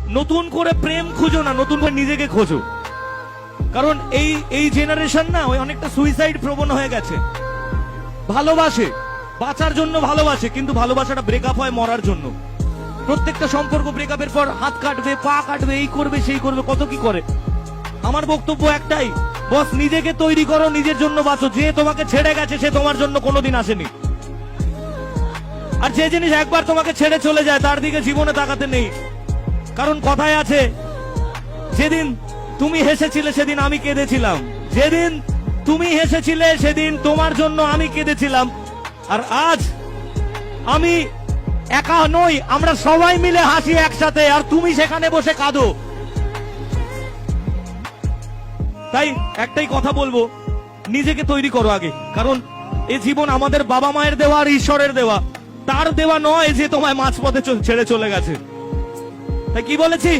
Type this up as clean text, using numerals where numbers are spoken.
নতুন করে প্রেম খুঁজো না, নতুন করে নিজেকে খোঁজো। কারণ এই জেনারেশন না ওই অনেকটা সুইসাইড প্রবণ হয়ে গেছে। ভালোবাসে, বাঁচার জন্য ভালোবাসে, কিন্তু ভালোবাসাটা ব্রেকআপ হয় মরার জন্য। প্রত্যেকটা সম্পর্ক ব্রেকআপের পর হাত কাটবে, পা কাটবে, এই করবে সেই করবে, কত কি করে। আমার বক্তব্য একটাই, বস নিজেকে তৈরি করো, নিজের জন্য বাঁচো। যে তোমাকে ছেড়ে গেছে সে তোমার জন্য কোনোদিন আসেনি। আর যে জিনিস একবার তোমাকে ছেড়ে চলে যায় তার দিকে জীবনে তাকাতে নেই। কারণ কথায় আছে, যেদিন তুমি হেসেছিলে সেদিন আমি কেঁদেছিলাম, যেদিন তুমি হেসেছিলে সেদিন তোমার জন্য আমি কেঁদেছিলাম। আর আজ আমি একা নই, আমরা সবাই মিলে হাসি একসাথে, আর তুমি সেখানে বসে কাঁদো। তাই একটাই কথা বলবো, নিজেকে তৈরি করো আগে। কারণ এই জীবন আমাদের বাবা মায়ের দেওয়া আর ঈশ্বরের দেওয়া, তার দেওয়া নয় যে তোমায় মাঝপথে ছেড়ে চলে গেছে। তাই কি বলেছি,